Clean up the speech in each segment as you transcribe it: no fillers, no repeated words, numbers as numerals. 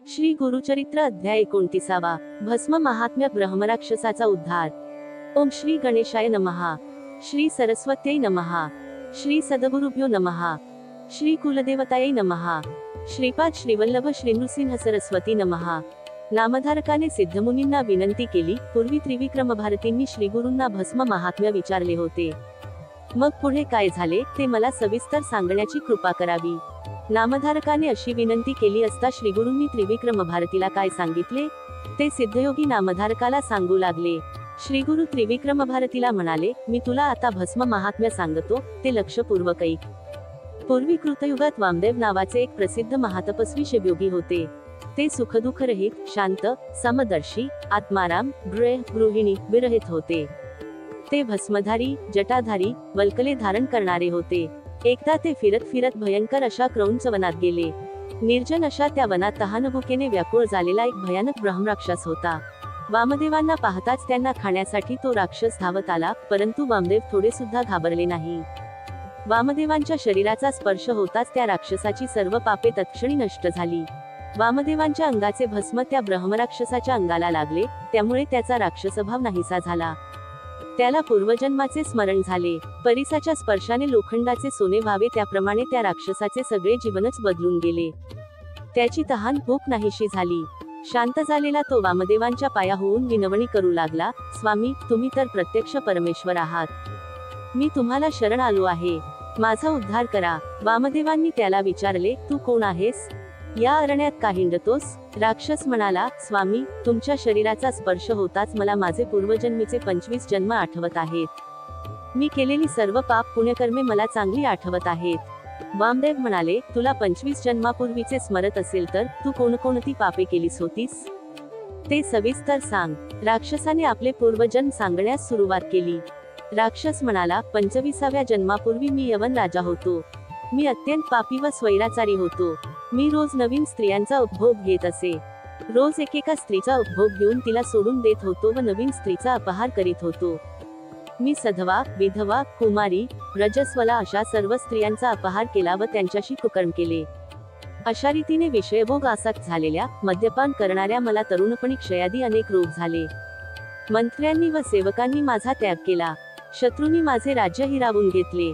श्री गुरुचरित्र अध्याय 29. भस्म महात्म्य ब्रह्मराक्षसाचा उद्धार. ओम श्री गणेशाय नमः. श्री सरस्वत्यै नमः. श्री सद्गुरुभ्यो नमः. श्री कुलदेवतायै नमः. श्रीपाद श्रीवल्लभ श्रीनृसिंह सरस्वती नमः. नामधारकाने सिद्धमुनींना विनंती केली. पूर्वी त्रिविक्रम भारतींनी श्रीगुरूंना भस्म महात्म्य विचारले होते. मग पुढे काय झाले ते मला सविस्तर सांगण्याची कृपा करावी. नामधारकाने अशी विनंती केली असता श्रीगुरूंनी त्रिविक्रम भारतीला काय सांगितले ते सिद्धयोगी नामधारकाला सांगू लागले. श्रीगुरु त्रिविक्रम भारतीला म्हणाले, मी तुला आता भस्म महात्म्य सांगतो, ते लक्षपूर्वक ऐक. पूर्वी कृतयुगात वामदेव नावाचे एक प्रसिद्ध महातपस्वी शिवयोगी होते. ते सुखदुःखरहित, शांत, समदर्शी, आत्माराम, गृहिणी विरहित होते. ते भस्मधारी, जटाधारी, वल्कले धारण करणारे होते. एकदा ते फिरत फिरत भयंकर अशा क्रौंच वनात गेले. निर्जन अशा त्या वनात तहानभुकेने व्याकुळ झालेला एक भयानक ब्रह्मराक्षस होता. वामदेवांना पाहताच त्यांना खाण्यासाठी तो राक्षस धावत आला, परंतु वामदेव थोडे सुद्धा घाबरले नाही. वामदेवांच्या शरीराचा स्पर्श होताच त्या राक्षसाची सर्व पापे तत्क्षणी नष्ट झाली. वामदेवांच्या अंगाचे भस्म त्या ब्रह्मराक्षसाच्या अंगाला लागले, त्यामुळे त्याचा राक्षसभाव नाहीसा झाला. त्याला पूर्वजन्माचे स्मरण झाले. परिसाच्या स्पर्शाने लोखंडाचे सोने व्हावे त्याप्रमाणे त्या राक्षसाचे सगळे जीवनच बदलून गेले. त्याची तहान भूक नाहीशी झाली. शांत झालेला तो वामदेवांच्या पाया होऊन विनवणी करू लागला, स्वामी, तुम्ही तर प्रत्यक्ष परमेश्वर आहात. मी तुम्हाला शरण आलो आहे. माझा उद्धार करा. वामदेवांनी त्याला विचारले, तू कोण आहेस? या अरण्यात का हिंडतोस? राक्षस म्हणाला, स्वामी, तुमच्या शरीराचा स्पर्श होताच मला माझे पूर्वजन्मीचे 25 जन्म आठवत आहेत. मी केलेली सर्व पाप पुण्यकर्मे मला चांगली आठवत आहेत. वामदेव म्हणाले, तुला 25 जन्मापूर्वीचे स्मरत असेल तर तू कोणकोणती पापे केलीस होतीस ते सविस्तर सांग. राक्षसाने आपले पूर्वजन्म सांगण्यास सुरुवात केली. राक्षस म्हणाला, 25व्या जन्मापूर्वी मी यवन राजा होतो. मी अत्यंत पापी व स्वैराचारी होतो. मी रोज नवीन स्त्रियांचा उपभोग घेत असे. रोज एकेका स्त्रीचा उपभोग घेऊन तिला सोडून देत होतो व नवीन स्त्रीचा अपहार करीत होतो. मी सधवा, विधवा, कुमारी, रजस्वला अशा सर्व स्त्रियांचा अपहार केला व त्यांच्याशी कुकर्म केले. अशा रीतीने विषयभोग आसक्त झालेल्या, मद्यपान करणाऱ्या मला तरुणपणी क्षयादी अनेक रोग झाले. मंत्र्यांनी व सेवकांनी माझा त्याग केला. शत्रूंनी माझे राज्य हिरावून घेतले.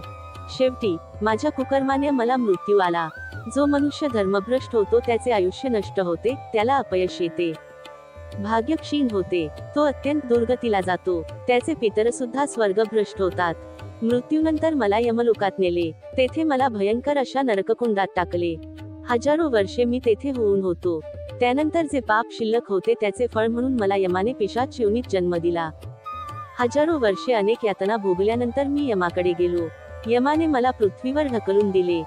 शेवटी माझ्या कुकर्माने मला मृत्यू आला. जो मनुष्य धर्मभ्रष्ट होतो त्याचे आयुष्य नष्ट होते, त्याला अपयश येते. भाग्य क्षीण होते. तो अत्यंत दुर्गतीला जातो. त्याचे पितर सुद्धा स्वर्गभ्रष्ट होतात. मृत्यूनंतर मला यमलोकात नेले. तेथे मला भयंकर अशा नरककुंडात टाकले. हजारो वर्षे मी तेथे होऊन होतो. त्यानंतर जे पाप शिल्लक होते त्याचे फळ म्हणून मला यमाने पिशाच योनीत जन्म दिला. हजारो वर्षे अनेक यातना भोगल्यानंतर मी यमाकडे गेलो. यमाने मला पृथ्वीवर ढकलून दिले.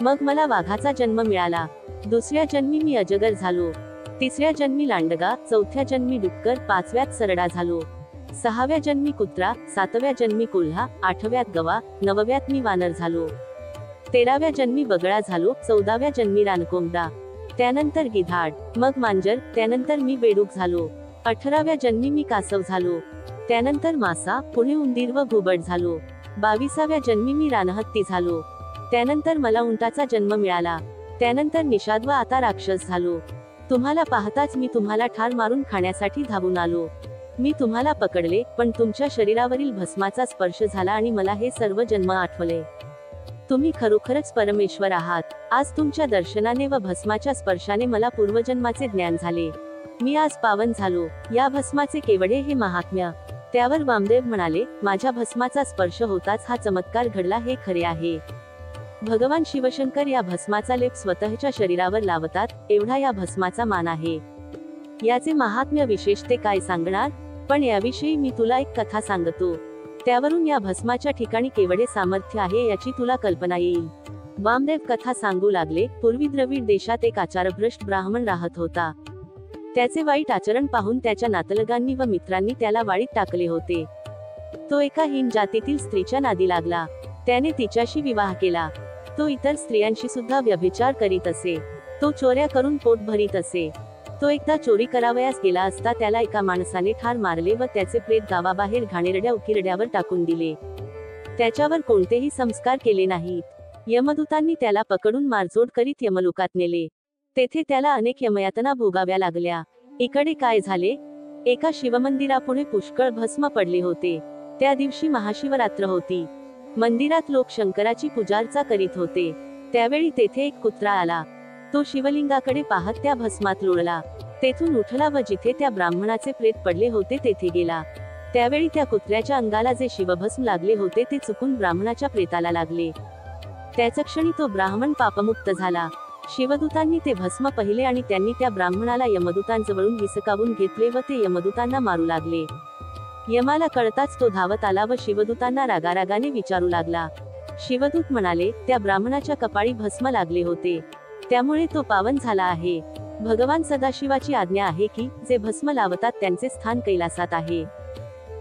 मग मला वाघाचा जन्म मिळाला. दुसऱ्या जन्मी मी अजगर झालो. तिसऱ्या जन्मी लांडगा, चौथ्या जन्मी डुक्कर, 5व्यात सरडा झालो. 6व्या जन्मी कुत्रा, 7व्या जन्मी कोल्हा, 8व्यात गवा, 9व्यात मी वानर झालो. 13व्या जन्मी बगळा झालो. 14व्या जन्मी रानकोंबडा, त्यानंतर गिधाड, मग मांजर, त्यानंतर मी बेडूक झालो. 18व्या जन्मी मी कासव झालो. त्यानंतर मासा, पुढे उंदीर व घुबड झालो. 22व्या जन्मी मी रानहत्ती झालो. त्यानंतर मला उंटाचा जन्म मिळाला. त्यानंतर निषाद व आता राक्षस झालो. तुम्हाला पाहताच मी तुम्हाला ठार मारून खाण्यासाठी धावून आलो. मी तुम्हाला पकडले, पण तुमच्या शरीरावरील भस्माचा स्पर्श झाला आणि मला हे सर्व जन्म आठवले. तुम्ही खरोखरच परमेश्वर आहात. आज तुमच्या दर्शनाने व भस्माच्या स्पर्शाने मला पूर्वजन्माचे ज्ञान झाले. मी आज पावन झालो. या भस्माचे केवढे हे महात्म्य. त्यावर वामदेव म्हणाले, माझ्या भस्माचा स्पर्श होताच हा चमत्कार घडला हे खरे आहे. भगवान शिवशंकर या भस्माचा लेप स्वतःच्या शरीरावर लावतात, एवढा या भस्माचा मान आहे. याचे महात्म्य विशेष ते काय सांगणार, पण याविषयी मी तुला एक कथा सांगतो. त्यावरून या भस्माच्या ठिकाणी केवढे सामर्थ्य आहे याची तुला कल्पना येईल. वामदेव कथा सांगू लागले. पूर्वी द्रविड देशात एक आचारभ्रष्ट ब्राह्मण राहत होता. त्याचे वाईट आचरण पाहून त्याच्या नातलगांनी व मित्रांनी त्याला वाळीत टाकले होते. तो एका हीन जातीतील स्त्रीच्या नादी लागला. त्याने तिच्याशी विवाह केला. तो इतर स्त्रियांशी सुद्धा व्यभिचार करीत असे. तो चोऱ्या करून पोट भरीत असे. तो एकदा चोरी करावयास गेला असता त्याला एका माणसाने ठार मारले व त्याचे प्रेत गावाबाहेर घाणेरड्या उकिरड्यावर टाकून दिले. त्याच्यावर कोणतेही संस्कार केले नाहीत. यमदूतांनी त्याला पकडून मारझोड करीत यमलोकात नेले. तेथे त्याला अनेक यमयातना भोगाव्या लागल्या. इकडे काय झाले? एका शिवमंदिरापुढे पुष्कळ भस्म पडले होते. त्या दिवशी महाशिवरात्र होती. मंदिरात लोक शंकराची पूजार्चा करीत होते. त्यावेळी तेथे एक कुत्रा आला. तो शिवलिंगाकडे पाहत त्या भस्मात लोळला. तेथून उठला व जिथे त्या ब्राह्मणाचे प्रेत पडले होते तेथे गेला. त्यावेळी त्या कुत्र्याच्या अंगाला जे शिवभस्म लागले होते ते चुकून ब्राह्मणाच्या प्रेताला लागले. त्याच क्षणी तो ब्राह्मण पापमुक्त झाला. शिवदूतांनी ते भस्म पाहिले आणि त्यांनी त्या ब्राह्मणाला यमदूतांजवळून हिसकावून घेतले व ते यमदूतांना मारू लागले. यमाला कळताच तो धावत आला व शिवदूतांना रागारागाने विचारू लागला. शिवदूत म्हणाले, त्या ब्राह्मणाच्या कपाळी भस्म लागले होते, त्यामुळे तो पावन झाला आहे. भगवान सदाशिवाची आज्ञा आहे की जे भस्म लावतात त्यांचे स्थान कैलासात आहे,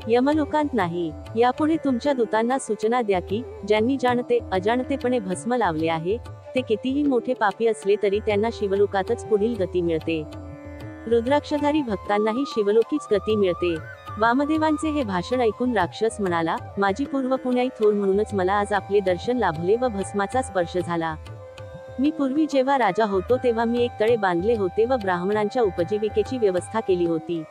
यमलोकांत नाही. यापुढे तुमच्या दूतांना सूचना द्या की ज्यांनी जाणते अजाणतेपणे भस्म लावले आहे ते कितीही मोठे पापी असले तरी त्यांना शिवलोकातच पुढील गती मिळते. रुद्राक्षधारी भक्तांनाही शिवलोकीच गती मिळते. वामदेवांचे हे भाषण ऐकून राक्षस म्हणाला, माझी पूर्वपुण्याई थोर म्हणूनच मला आज आपले दर्शन लाभले व भस्माचा स्पर्श झाला. मी पूर्वी जेव्हा राजा होतो तेव्हा मी एक तळे बांधले होते व ब्राह्मणांच्या उपजीविकेची व्यवस्था केली होती.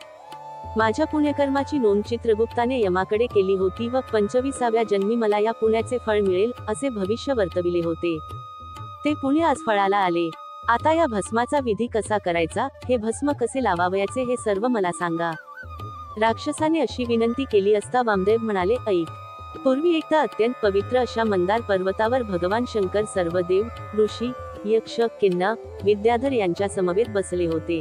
माझ्या पुण्यकर्माची नोंद चित्रगुप्ताने यमाकडे केली होती व 25व्या जन्मी मला या पुण्याचे फळ मिळेल असे भविष्य वर्तविले होते. ते पुण्य आज फळाला आले. आता या भस्माचा विधी कसा करायचा, हे भस्म कसे लावावयाचे हे सर्व मला सांगा. राक्षसाने अशी विनंती केली असता वामदेव म्हणाले, ऐक. पूर्वी एकदा अत्यंत पवित्र अशा मंदार पर्वतावर भगवान शंकर सर्व देव, ऋषी, यक्ष, किन्नर, विद्याधर यांच्या समवेत बसले होते.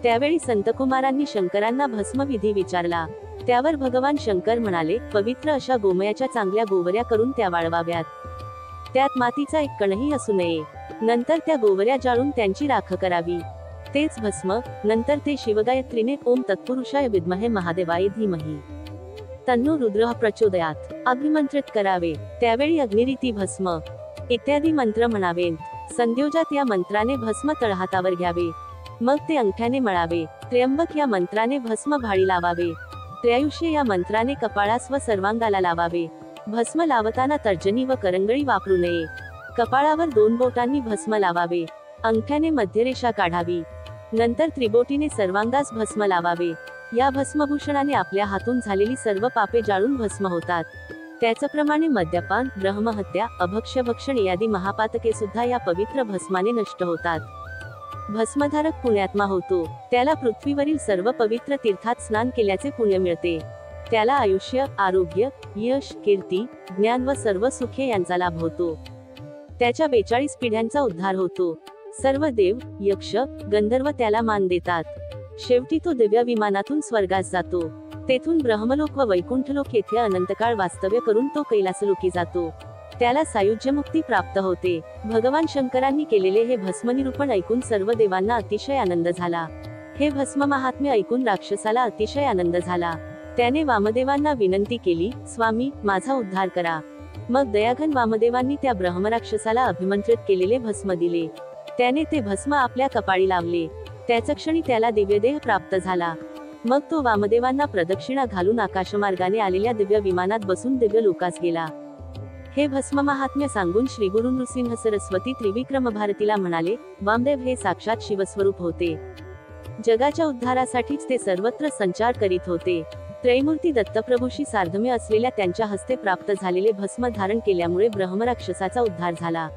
त्यावेळी संतकुमारांनी शंकरांना भस्मविधी विचारला. त्यावर भगवान शंकर म्हणाले, पवित्र अशा गोमयाच्या चांगल्या गोवऱ्या करून त्या वाळवाव्यात. त्यात मातीचा एक कणही असू नये. नंतर त्या गोवऱ्या जाळून त्यांची राख करावी. तेच भस्म. नंतर ते शिवगायत्रीने ओम तत्पुरुषाय विद्महे महादेवाय धीमहि तन्नो रुद्रः प्रचोदयात अभिमंत्रित करावे. त्यावेळी अग्निरीती भस्म इत्यादी मंत्र म्हणावेत. संध्योजात या मंत्राने भस्म तळहातावर घ्यावे. मग ते अंगठ्याने मळावे. त्र्यंबक या मंत्राने भस्म भाळी लावावे. त्रयायुष्य या मंत्राने कपाळास व सर्वांगाला लावावे. भस्म लावताना तर्जनी व करंगळी वापरू नये. कपाळावर 2 बोटांनी भस्म लावावे. अंगठ्याने मध्यरेषा काढावी. नंतर त्रिबोटीने सर्वांगास भस्म लावावे. या भस्मभूषणाने आपल्या हातून झालेली सर्व पापे जाळून भस्म होतात. त्याचप्रमाणे मद्यपान, ब्रह्महत्या, अभक्ष्यभक्षण यादी महापातके सुद्धा या पवित्र भस्माने नष्ट होतात. भस्मधारक पुण्यात्मा होतो. त्याला पृथ्वीवरील सर्व पवित्र तीर्थात स्नान केल्याचे पुण्य मिळते. त्याला आयुष्य, आरोग्य, यश, कीर्ती, ज्ञान व सर्व सुखे यांचा लाभ होतो. त्याच्या 42 पिढ्यांचा उद्धार होतो. सर्व देव, यक्ष, गंधर्व त्याला मान देतात. शेवटी तो दिव्य विमानातून स्वर्गास जातो. तेथून ब्रह्मलोक व वैकुंठलोक येथे अनंतकाळ वास्तव्य करून तो कैलासलोकी जातो. त्याला सायुज्यमुक्ती प्राप्त होते. भगवान शंकरांनी केलेले हे भस्मनिरूपण ऐकून सर्व देवांना अतिशय आनंद झाला. हे भस्म महात्म्य ऐकून राक्षसाला अतिशय आनंद झाला. त्याने वामदेवांना विनंती केली, स्वामी, माझा उद्धार करा. मग दयाघन वामदेवांनी त्या ब्रह्मराक्षसाला अभिमंत्रित केलेले भस्म दिले. त्याने ते भस्म आपल्या कपाळी लावले. त्याच क्षणी त्याला दिव्यदेह प्राप्त झाला. मग तो वामदेवांना प्रदक्षिणा घालून आकाशमार्गाने आलेल्या दिव्य विमानात बसून दिव्य लोकास गेला. हे भस्म महात्म्य सांगून श्री गुरु नृसिंह सरस्वती त्रिविक्रम भारतीला म्हणाले, वामदेव हे साक्षात शिवस्वरूप होते. जगाच्या उद्धारासाठीच ते सर्वत्र संचार करीत होते. त्रैमूर्ती दत्तप्रभूशी सार्धम्य असलेल्या त्यांच्या हस्ते प्राप्त झालेले भस्म धारण केल्यामुळे ब्रह्मराक्षसाचा उद्धार झाला.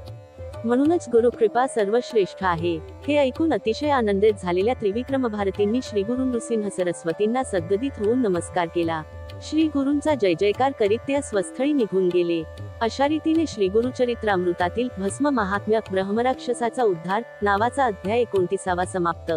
म्हणूनच गुरुकृपा सर्वश्रेष्ठ आहे. हे ऐकून अतिशय आनंदित झालेल्या त्रिविक्रम भारतींनी श्री गुरु नृसिंह सरस्वतींना सद्गदित होऊन नमस्कार केला. श्री गुरूंचा जय जयकार करीत ते स्वस्थळी निघून गेले. अशा रीतीने श्री गुरुचरित्रामृतातील भस्म महात्म्य ब्रह्मराक्षसाचा उद्धार नावाचा अध्याय 29 समाप्त.